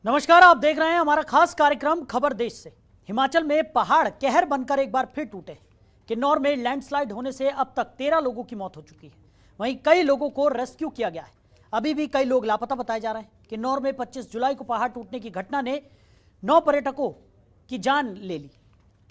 नमस्कार, आप देख रहे हैं हमारा खास कार्यक्रम खबर देश से। हिमाचल में पहाड़ कहर बनकर एक बार फिर टूटे। किन्नौर में लैंडस्लाइड होने से अब तक 13 लोगों की मौत हो चुकी है। वहीं कई लोगों को रेस्क्यू किया गया है। अभी भी कई लोग लापता बताए जा रहे हैं। किन्नौर में 25 जुलाई को पहाड़ टूटने की घटना ने 9 पर्यटकों की जान ले ली।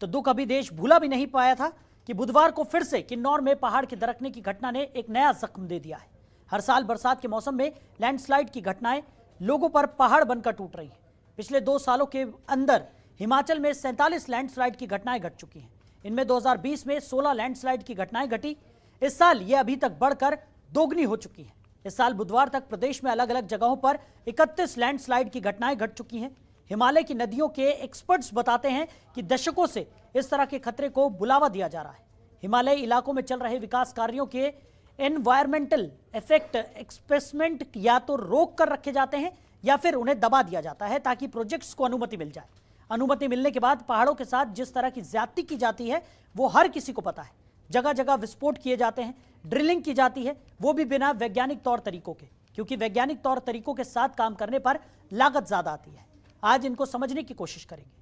तो दुख अभी देश भूला भी नहीं पाया था कि बुधवार को फिर से किन्नौर में पहाड़ के दरकने की घटना ने एक नया जख्म दे दिया है। हर साल बरसात के मौसम में लैंडस्लाइड की घटनाएं लोगों पर पहाड़ बनकर टूट रही है। पिछले 2 सालों के अंदर हिमाचल में 47 लैंडस्लाइड की घटनाएं घट चुकी हैं। इनमें 2020 में 16 लैंडस्लाइड की घटनाएं घटी। इस साल ये अभी तक बढ़कर दोगुनी हो चुकी हैं। इस साल बुधवार तक प्रदेश में अलग अलग जगहों पर 31 लैंडस्लाइड की घटनाएं घट चुकी हैं। हिमालय की नदियों के एक्सपर्ट्स बताते हैं कि दशकों से इस तरह के खतरे को बुलावा दिया जा रहा है। हिमालयी इलाकों में चल रहे विकास कार्यों के एनवायरमेंटल इफेक्ट एक्सपेसमेंट या तो रोक कर रखे जाते हैं या फिर उन्हें दबा दिया जाता है ताकि प्रोजेक्ट्स को अनुमति मिल जाए। अनुमति मिलने के बाद पहाड़ों के साथ जिस तरह की ज्यादती की जाती है वो हर किसी को पता है। जगह जगह विस्फोट किए जाते हैं, ड्रिलिंग की जाती है, वो भी बिना वैज्ञानिक तौर तरीकों के, क्योंकि वैज्ञानिक तौर तरीकों के साथ काम करने पर लागत ज्यादा आती है। आज इनको समझने की कोशिश करेंगे।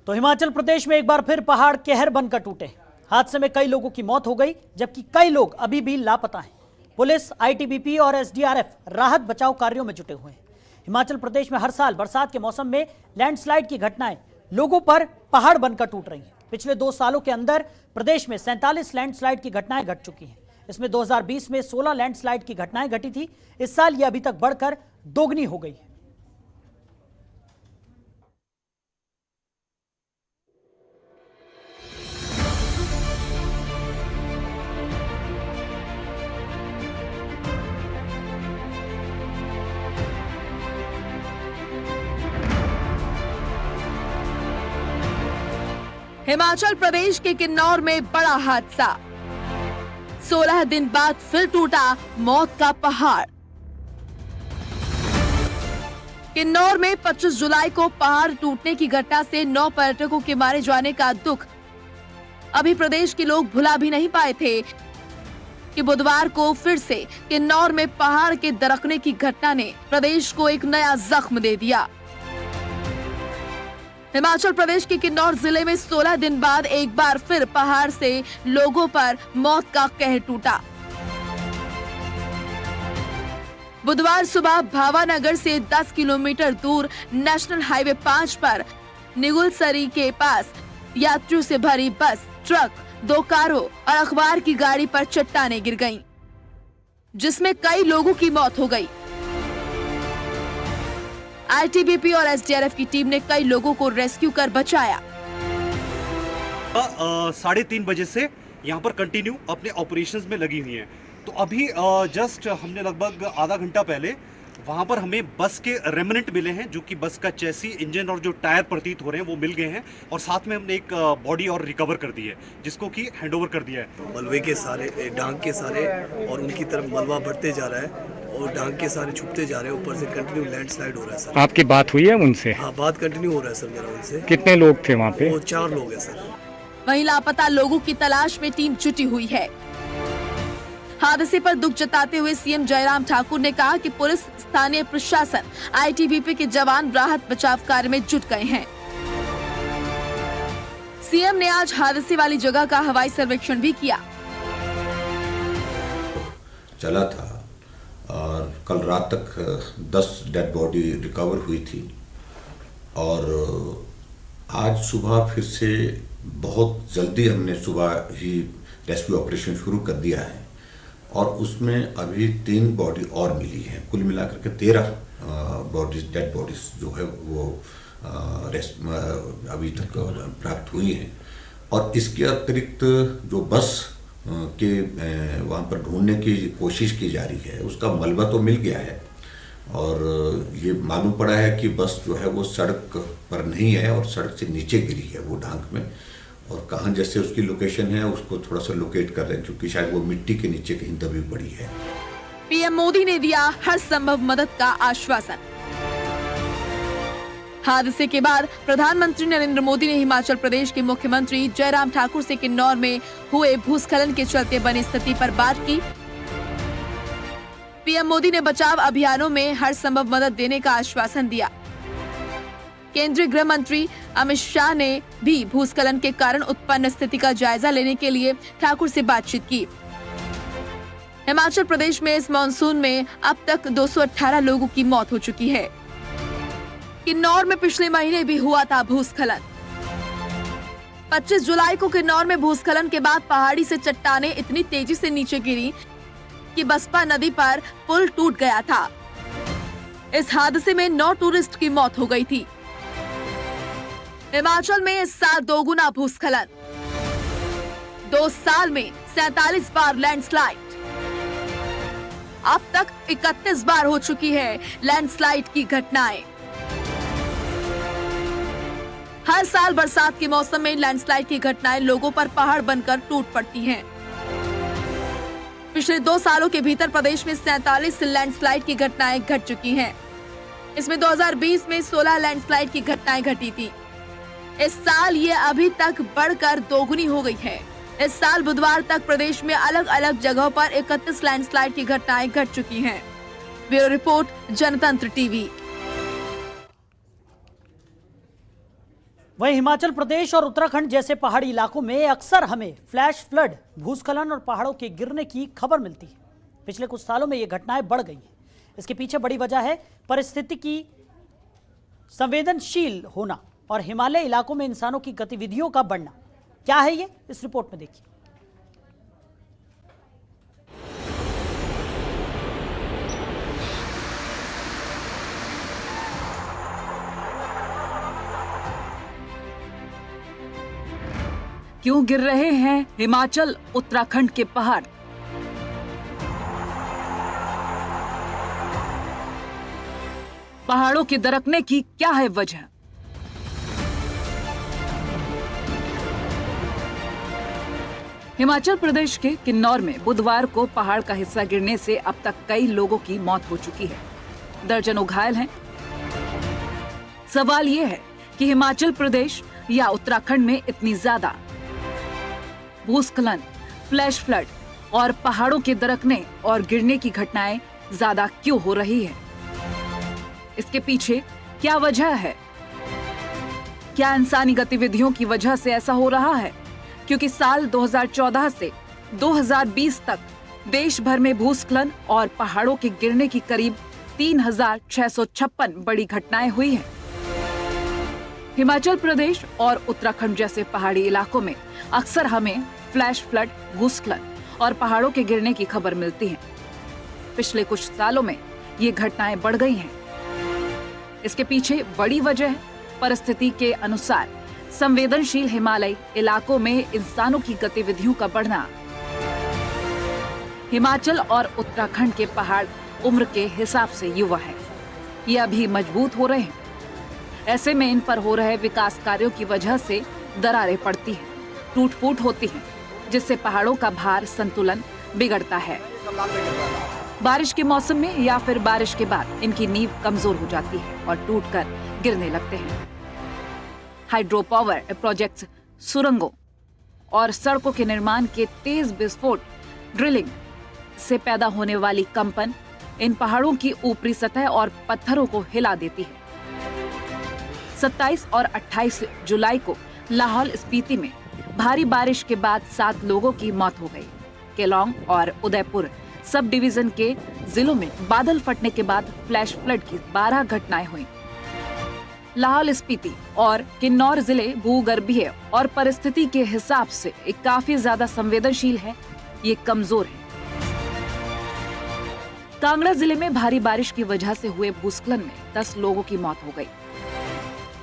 तो हिमाचल प्रदेश में एक बार फिर पहाड़ कहर बनकर टूटे। हादसे में कई लोगों की मौत हो गई, जबकि कई लोग अभी भी लापता हैं। पुलिस, आईटीबीपी और एसडीआरएफ राहत बचाव कार्यों में जुटे हुए हैं। हिमाचल प्रदेश में हर साल बरसात के मौसम में लैंडस्लाइड की घटनाएं लोगों पर पहाड़ बनकर टूट रही हैं। पिछले 2 सालों के अंदर प्रदेश में 47 लैंडस्लाइड की घटनाएं घट चुकी हैं। इसमें 2020 में 16 लैंडस्लाइड की घटनाएं घटी थी। इस साल ये अभी तक बढ़कर दोगुनी हो गई है। हिमाचल प्रदेश के किन्नौर में बड़ा हादसा। 16 दिन बाद फिर टूटा मौत का पहाड़। किन्नौर में 25 जुलाई को पहाड़ टूटने की घटना से 9 पर्यटकों के मारे जाने का दुख अभी प्रदेश के लोग भुला भी नहीं पाए थे कि बुधवार को फिर से किन्नौर में पहाड़ के दरकने की घटना ने प्रदेश को एक नया जख्म दे दिया। हिमाचल प्रदेश के किन्नौर जिले में 16 दिन बाद एक बार फिर पहाड़ से लोगों पर मौत का कहर टूटा। बुधवार सुबह भावानगर से 10 किलोमीटर दूर नेशनल हाईवे 5 पर निगुलसरी के पास यात्रियों से भरी बस, ट्रक, 2 कारों और अखबार की गाड़ी पर चट्टानें गिर गईं, जिसमें कई लोगों की मौत हो गई। आईटीबीपी और एसडीआरएफ की टीम ने कई लोगों को रेस्क्यू कर बचाया। 3:30 बजे से यहाँ पर कंटिन्यू अपने ऑपरेशंस में लगी हुई हैं। तो अभी जस्ट हमने लगभग आधा घंटा पहले वहाँ पर हमें बस के रेमिनेंट मिले हैं, जो कि बस का चैसी, इंजन और जो टायर प्रतीत हो रहे हैं वो मिल गए हैं। और साथ में हमने एक बॉडी और रिकवर कर दी है, जिसको कि हैंडओवर कर दिया है। मलबे के सारे, डांग के सारे और उनकी तरफ मलबा बढ़ते जा रहा है और डांग के सारे छुपते जा रहे हैं। ऊपर से कंटिन्यू लैंडस्लाइड हो रहा है सर। आपकी बात हुई है उनसे? हाँ, बात कंटिन्यू हो रहा है सर मेरा उनसे। कितने लोग थे वहाँ पे? वो 4 लोग हैं सर। वहीं लापता लोगों की तलाश में टीम जुटी हुई है। हादसे पर दुख जताते हुए सीएम जयराम ठाकुर ने कहा कि पुलिस, स्थानीय प्रशासन, आईटीबीपी के जवान राहत बचाव कार्य में जुट गए हैं। सीएम ने आज हादसे वाली जगह का हवाई सर्वेक्षण भी किया। चला था और कल रात तक 10 डेड बॉडी रिकवर हुई थी और आज सुबह फिर से बहुत जल्दी हमने सुबह ही रेस्क्यू ऑपरेशन शुरू कर दिया है और उसमें अभी 3 बॉडी और मिली है। कुल मिलाकर के 13 बॉडीज, डेड बॉडीज जो है वो अभी तक प्राप्त हुई हैं। और इसके अतिरिक्त जो बस के वहाँ पर ढूंढने की कोशिश की जा रही है, उसका मलबा तो मिल गया है और ये मालूम पड़ा है कि बस जो है वो सड़क पर नहीं है और सड़क से नीचे गिरी है वो ढांक में। और कहाँ जैसे उसकी लोकेशन है उसको थोड़ा सा लोकेट कर रहे हैं, क्योंकि शायद वो मिट्टी के नीचे कहीं दबी पड़ी है। पीएम मोदी ने दिया हर संभव मदद का आश्वासन। हादसे के बाद प्रधानमंत्री नरेंद्र मोदी ने हिमाचल प्रदेश के मुख्यमंत्री जयराम ठाकुर से किन्नौर में हुए भूस्खलन के चलते बनी स्थिति पर बात की। पीएम मोदी ने बचाव अभियानों में हर संभव मदद देने का आश्वासन दिया। केंद्रीय गृह मंत्री अमित शाह ने भी भूस्खलन के कारण उत्पन्न स्थिति का जायजा लेने के लिए ठाकुर से बातचीत की। हिमाचल प्रदेश में इस मानसून में अब तक 218 लोगों की मौत हो चुकी है। किन्नौर में पिछले महीने भी हुआ था भूस्खलन। 25 जुलाई को किन्नौर में भूस्खलन के बाद पहाड़ी से चट्टानें इतनी तेजी से नीचे गिरी कि बसपा नदी पर पुल टूट गया था। इस हादसे में 9 टूरिस्ट की मौत हो गई थी। हिमाचल में इस साल दोगुना भूस्खलन, 2 साल में 47 बार लैंडस्लाइड। अब तक 31 बार हो चुकी है लैंडस्लाइड की घटनाएं। हर साल बरसात के मौसम में लैंडस्लाइड की घटनाएं लोगों पर पहाड़ बनकर टूट पड़ती हैं। पिछले 2 सालों के भीतर प्रदेश में 47 लैंडस्लाइड की घटनाएं घट चुकी हैं। इसमें 2020 में 16 लैंडस्लाइड की घटनाएं घटी थी। इस साल ये अभी तक बढ़कर दोगुनी हो गई है। इस साल बुधवार तक प्रदेश में अलग अलग जगहों पर 31 लैंडस्लाइड की घटनाएं घट चुकी हैं। ब्यूरो रिपोर्ट, जनतंत्र टीवी। वहीं हिमाचल प्रदेश और उत्तराखंड जैसे पहाड़ी इलाकों में अक्सर हमें फ्लैश फ्लड, भूस्खलन और पहाड़ों के गिरने की खबर मिलती है। पिछले कुछ सालों में ये घटनाएं बढ़ गई हैं। इसके पीछे बड़ी वजह है पारिस्थितिकी संवेदनशील होना और हिमालय इलाकों में इंसानों की गतिविधियों का बढ़ना। क्या है ये, इस रिपोर्ट में देखिए। क्यों गिर रहे हैं हिमाचल उत्तराखंड के पहाड़? पहाड़ों के दरकने की क्या है वजह? हिमाचल प्रदेश के किन्नौर में बुधवार को पहाड़ का हिस्सा गिरने से अब तक कई लोगों की मौत हो चुकी है। दर्जनों घायल हैं। सवाल यह है कि हिमाचल प्रदेश या उत्तराखंड में इतनी ज्यादा भूस्खलन, फ्लैश फ्लड और पहाड़ों के दरकने और गिरने की घटनाएं ज्यादा क्यों हो रही है? इसके पीछे क्या वजह है? क्या इंसानी गतिविधियों की वजह से ऐसा हो रहा है? क्योंकि साल 2014 से 2020 तक देश भर में भूस्खलन और पहाड़ों के गिरने की करीब 3656 बड़ी घटनाएं हुई हैं। हिमाचल प्रदेश और उत्तराखंड जैसे पहाड़ी इलाकों में अक्सर हमें फ्लैश फ्लड, भूस्खलन और पहाड़ों के गिरने की खबर मिलती है। पिछले कुछ सालों में ये घटनाएं बढ़ गई हैं। इसके पीछे बड़ी वजह है परिस्थिति के अनुसार संवेदनशील हिमालयी इलाकों में इंसानों की गतिविधियों का बढ़ना। हिमाचल और उत्तराखंड के पहाड़ उम्र के हिसाब से युवा हैं। ये अभी मजबूत हो रहे हैं। ऐसे में इन पर हो रहे विकास कार्यों की वजह से दरारें पड़ती हैं, टूट फूट होती हैं, जिससे पहाड़ों का भार संतुलन बिगड़ता है। बारिश के मौसम में या फिर बारिश के बाद इनकी नींव कमजोर हो जाती है और टूटकर गिरने लगते हैं। हाइड्रो पावर प्रोजेक्ट्स, सुरंगों और सड़कों के निर्माण के तेज विस्फोट, ड्रिलिंग से पैदा होने वाली कंपन इन पहाड़ों की ऊपरी सतह और पत्थरों को हिला देती है। 27 और 28 जुलाई को लाहौल स्पीति में भारी बारिश के बाद 7 लोगों की मौत हो गई। केलोंग और उदयपुर सब डिवीजन के जिलों में बादल फटने के बाद फ्लैश फ्लड की 12 घटनाएं हुई। लाहौल स्पीति और किन्नौर जिले भूगर्भीय और परिस्थिति के हिसाब से काफी ज्यादा संवेदनशील है, ये कमजोर है। कांगड़ा जिले में भारी बारिश की वजह से हुए भूस्खलन में 10 लोगों की मौत हो गई।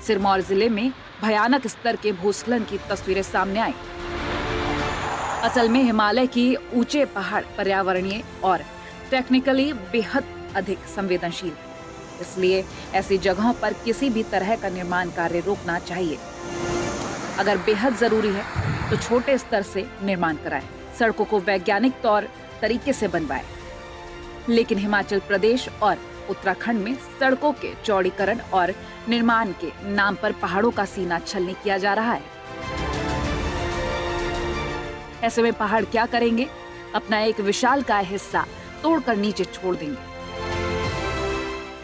सिरमौर जिले में भयानक स्तर के भूस्खलन की तस्वीरें सामने आई। असल में हिमालय की ऊंचे पहाड़ पर्यावरणीय और टेक्निकली बेहद अधिक संवेदनशील है, इसलिए ऐसी जगहों पर किसी भी तरह का निर्माण कार्य रोकना चाहिए। अगर बेहद जरूरी है तो छोटे स्तर से निर्माण कराएं, सड़कों को वैज्ञानिक तौर तरीके से बनवाएं। लेकिन हिमाचल प्रदेश और उत्तराखंड में सड़कों के चौड़ीकरण और निर्माण के नाम पर पहाड़ों का सीना छलनी किया जा रहा है। ऐसे में पहाड़ क्या करेंगे? अपना एक विशालकाय हिस्सा तोड़कर नीचे छोड़ देंगे।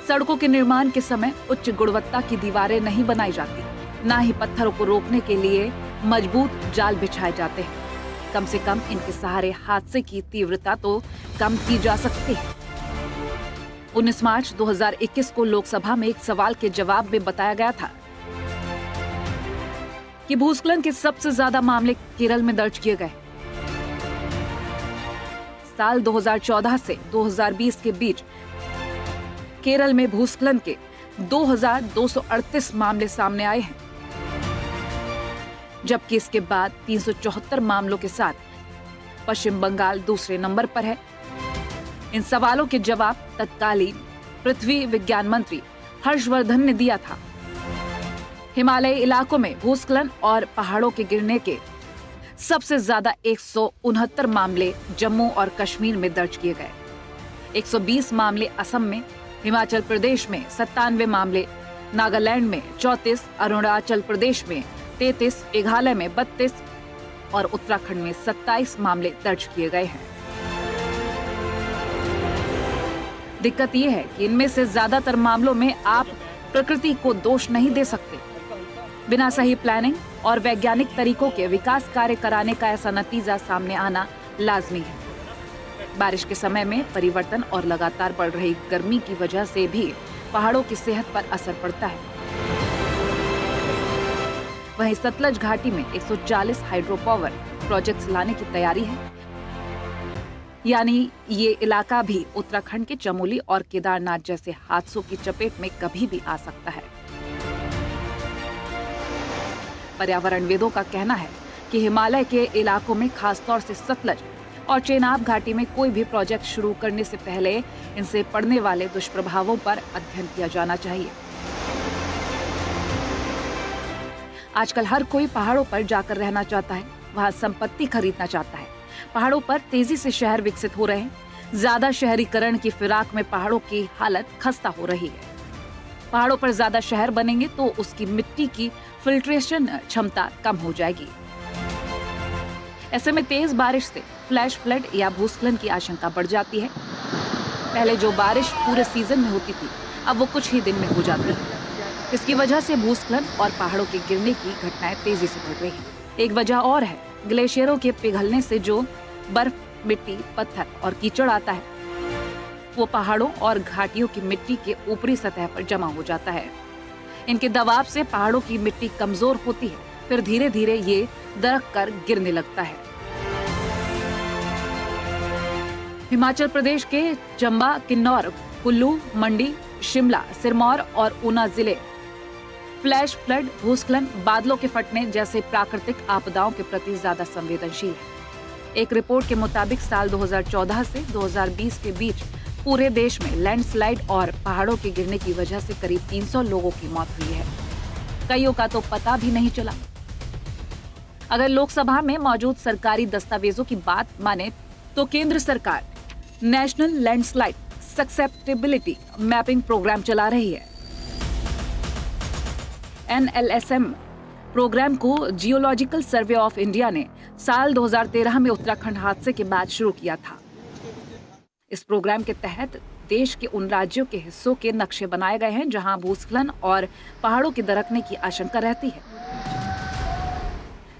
सड़कों के निर्माण के समय उच्च गुणवत्ता की दीवारें नहीं बनाई जाती, ना ही पत्थरों को रोकने के लिए मजबूत जाल बिछाए जाते हैं। कम से कम इनके सहारे हादसे की तीव्रता तो कम की जा सकती है। 19 मार्च 2021 को लोकसभा में एक सवाल के जवाब में बताया गया था कि भूस्खलन के सबसे ज्यादा मामले केरल में दर्ज किए गए। साल 2014 से 2020 के बीच केरल में भूस्खलन के 2238 मामले सामने आए हैं, जबकि इसके बाद 374 मामलों के साथ पश्चिम बंगाल दूसरे नंबर पर है। इन सवालों के जवाब तत्कालीन पृथ्वी विज्ञान मंत्री हर्षवर्धन ने दिया था। हिमालयी इलाकों में भूस्खलन और पहाड़ों के गिरने के सबसे ज्यादा 169 मामले जम्मू और कश्मीर में दर्ज किए गए। 120 मामले असम में, हिमाचल प्रदेश में 97 मामले, नागालैंड में 34, अरुणाचल प्रदेश में 33, मेघालय में 32 और उत्तराखंड में 27 मामले दर्ज किए गए हैं। दिक्कत यह है कि इनमें से ज्यादातर मामलों में आप प्रकृति को दोष नहीं दे सकते। बिना सही प्लानिंग और वैज्ञानिक तरीकों के विकास कार्य कराने का ऐसा नतीजा सामने आना लाजमी है। बारिश के समय में परिवर्तन और लगातार बढ़ रही गर्मी की वजह से भी पहाड़ों की सेहत पर असर पड़ता है। वहीं सतलज घाटी में 140 हाइड्रो पावर प्रोजेक्ट्स लाने की तैयारी है, यानी ये इलाका भी उत्तराखंड के चमोली और केदारनाथ जैसे हादसों की चपेट में कभी भी आ सकता है। पर्यावरणविदों का कहना है कि हिमालय के इलाकों में खासतौर से सतलज और चेनाब घाटी में कोई भी प्रोजेक्ट शुरू करने से पहले इनसे पड़ने वाले दुष्प्रभावों पर अध्ययन किया जाना चाहिए। आजकल हर कोई पहाड़ों पर जाकर रहना चाहता है, वहां संपत्ति खरीदना चाहता है। पहाड़ों पर तेजी से शहर विकसित हो रहे हैं। ज्यादा शहरीकरण की फिराक में पहाड़ों की हालत खस्ता हो रही है। पहाड़ों पर ज्यादा शहर बनेंगे तो उसकी मिट्टी की फिल्ट्रेशन क्षमता कम हो जाएगी। ऐसे में तेज बारिश से फ्लैश फ्लड या भूस्खलन की आशंका बढ़ जाती है। पहले जो बारिश पूरे सीजन में होती थी, अब वो कुछ ही दिन में हो जाती है। इसकी वजह से भूस्खलन और पहाड़ों के गिरने की घटनाएं तेजी से बढ़ रही हैं। एक वजह और है, ग्लेशियरों के पिघलने से जो बर्फ, मिट्टी, पत्थर और कीचड़ आता है, वो पहाड़ों और घाटियों की मिट्टी के ऊपरी सतह पर जमा हो जाता है। इनके दबाव से पहाड़ों की मिट्टी कमजोर होती है, फिर धीरे धीरे ये दरक कर गिरने लगता है। हिमाचल प्रदेश के चंबा, किन्नौर, कुल्लू, मंडी, शिमला, सिरमौर और ऊना जिले फ्लैश फ्लड, भूस्खलन, बादलों के फटने जैसे प्राकृतिक आपदाओं के प्रति ज्यादा संवेदनशील है। एक रिपोर्ट के मुताबिक साल 2014 से 2020 के बीच पूरे देश में लैंडस्लाइड और पहाड़ों के गिरने की वजह से करीब 300 लोगों की मौत हुई है। कईयों का तो पता भी नहीं चला। अगर लोकसभा में मौजूद सरकारी दस्तावेजों की बात माने तो केंद्र सरकार national landslide susceptibility mapping programme चला रही है। NLSM प्रोग्राम को जियोलॉजिकल सर्वे ऑफ इंडिया ने साल 2013 में उत्तराखंड हादसे के बाद शुरू किया था। इस प्रोग्राम के तहत देश के उन राज्यों के हिस्सों के नक्शे बनाए गए हैं जहां भूस्खलन और पहाड़ों के दरकने की आशंका रहती है।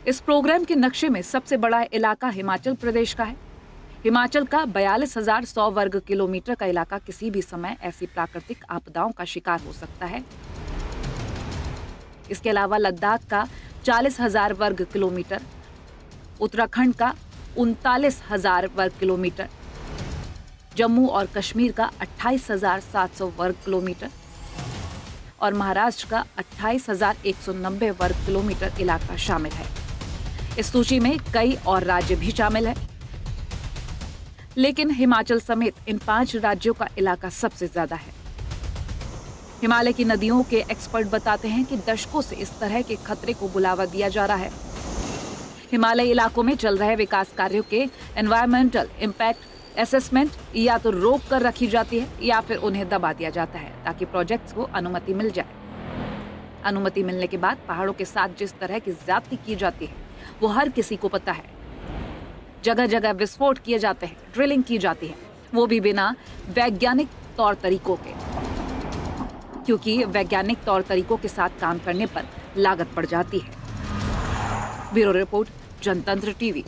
इस प्रोग्राम के नक्शे में सबसे बड़ा इलाका हिमाचल प्रदेश का है। हिमाचल का 42,100 वर्ग किलोमीटर का इलाका किसी भी समय ऐसी प्राकृतिक आपदाओं का शिकार हो सकता है। इसके अलावा लद्दाख का 40,000 वर्ग किलोमीटर, उत्तराखंड का 39,000 वर्ग किलोमीटर, जम्मू और कश्मीर का 28,700 वर्ग किलोमीटर और महाराष्ट्र का 28,190 वर्ग किलोमीटर इलाका शामिल है। इस सूची में कई और राज्य भी शामिल है, लेकिन हिमाचल समेत इन 5 राज्यों का इलाका सबसे ज्यादा है। हिमालय की नदियों के एक्सपर्ट बताते हैं कि दशकों से इस तरह के खतरे को बुलावा दिया जा रहा है। हिमालयी इलाकों में चल रहे विकास कार्यों के एनवायरमेंटल इम्पैक्ट असेसमेंट या तो रोक कर रखी जाती है या फिर उन्हें दबा दिया जाता है ताकि प्रोजेक्ट्स को अनुमति मिल जाए। अनुमति मिलने के बाद पहाड़ों के साथ जिस तरह की ज्यादती की जाती है वो हर किसी को पता है। जगह जगह विस्फोट किए जाते हैं, ड्रिलिंग की जाती है, वो भी बिना वैज्ञानिक तौर तरीकों के, क्योंकि वैज्ञानिक तौर तरीकों के साथ काम करने पर लागत बढ़ जाती है। ब्यूरो रिपोर्ट, जनतंत्र टीवी।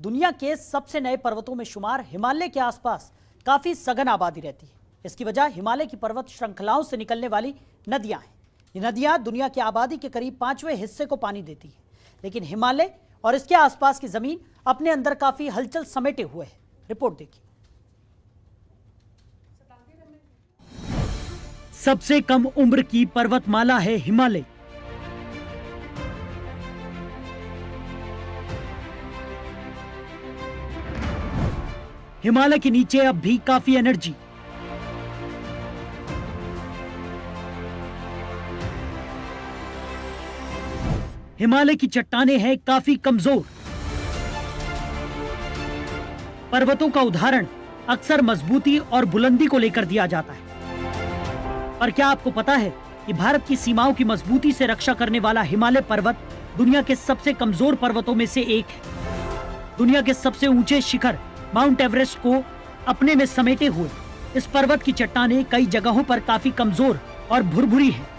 दुनिया के सबसे नए पर्वतों में शुमार हिमालय के आसपास काफी सघन आबादी रहती है। इसकी वजह हिमालय की पर्वत श्रृंखलाओं से निकलने वाली नदियां हैं। ये नदियां दुनिया की आबादी के करीब 5वें हिस्से को पानी देती है, लेकिन हिमालय और इसके आसपास की जमीन अपने अंदर काफी हलचल समेटे हुए है। रिपोर्ट देखिए। सबसे कम उम्र की पर्वतमाला है हिमालय। हिमालय के नीचे अब भी काफी एनर्जी। हिमालय की चट्टानें हैं काफी कमजोर। पर्वतों का उदाहरण अक्सर मजबूती और बुलंदी को लेकर दिया जाता है, पर क्या आपको पता है कि भारत की सीमाओं की मजबूती से रक्षा करने वाला हिमालय पर्वत दुनिया के सबसे कमजोर पर्वतों में से एक है। दुनिया के सबसे ऊंचे शिखर माउंट एवरेस्ट को अपने में समेटे हुए इस पर्वत की चट्टानें कई जगहों पर काफी कमजोर और भुरभुरी है।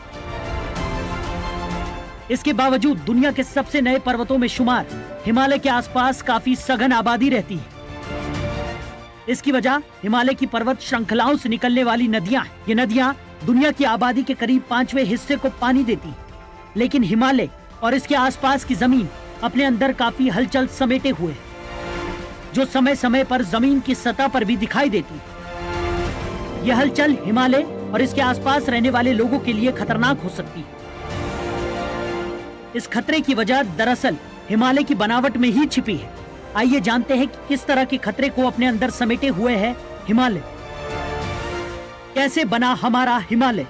इसके बावजूद दुनिया के सबसे नए पर्वतों में शुमार हिमालय के आसपास काफी सघन आबादी रहती है। इसकी वजह हिमालय की पर्वत श्रृंखलाओं से निकलने वाली नदियां हैं। ये नदियां दुनिया की आबादी के करीब 5वें हिस्से को पानी देती है, लेकिन हिमालय और इसके आसपास की जमीन अपने अंदर काफी हलचल समेटे हुए है, जो समय समय पर जमीन की सतह पर भी दिखाई देती है। यह हलचल हिमालय और इसके आसपास रहने वाले लोगों के लिए खतरनाक हो सकती है। इस खतरे की वजह दरअसल हिमालय की बनावट में ही छिपी है। आइए जानते हैं कि किस तरह के खतरे को अपने अंदर समेटे हुए है हिमालय। कैसे बना हमारा हिमालय?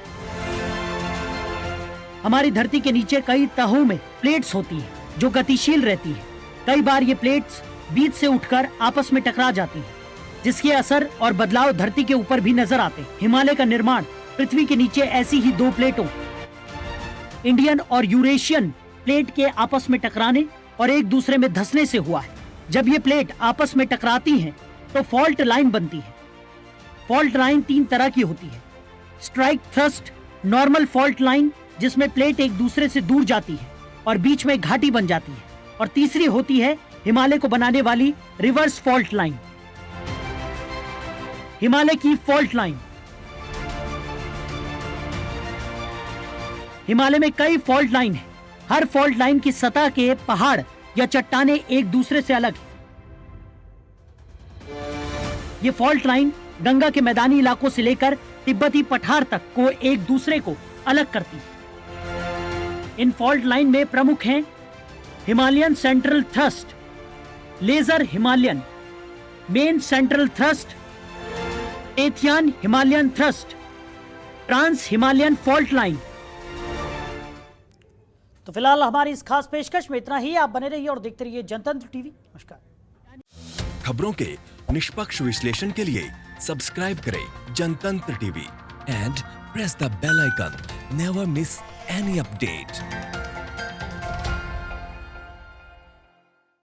हमारी धरती के नीचे कई तहों में प्लेट्स होती हैं, जो गतिशील रहती हैं। कई बार ये प्लेट्स बीच से उठकर आपस में टकरा जाती हैं, जिसके असर और बदलाव धरती के ऊपर भी नजर आते हैं। हिमालय का निर्माण पृथ्वी के नीचे ऐसी ही दो प्लेटों, इंडियन और यूरेशियन प्लेट के आपस में टकराने और एक दूसरे में धंसने से हुआ है। जब ये प्लेट आपस में टकराती हैं, तो फॉल्ट लाइन बनती है। फॉल्ट लाइन 3 तरह की होती है: strike thrust, normal fault line जिसमें प्लेट एक दूसरे से दूर जाती है और बीच में घाटी बन जाती है, और तीसरी होती है हिमालय को बनाने वाली रिवर्स फॉल्ट लाइन। हिमालय की फॉल्ट लाइन। हिमालय में कई फॉल्ट लाइन है। हर फॉल्ट लाइन की सतह के पहाड़ या चट्टानें एक दूसरे से अलग है। ये फॉल्ट लाइन गंगा के मैदानी इलाकों से लेकर तिब्बती पठार तक को एक दूसरे को अलग करती है। इन फॉल्ट लाइन में प्रमुख हैं Himalayan central thrust, lesser Himalayan, main central thrust, एथियन Himalayan thrust, trans Himalayan fault line. तो फिलहाल हमारी इस खास पेशकश में इतना ही। आप बने रहिए और देखते रहिए जनतंत्र टीवी। नमस्कार। खबरों के निष्पक्ष विश्लेषण के लिए सब्सक्राइब करें Jantantra TV and press the bell icon. Never miss any update.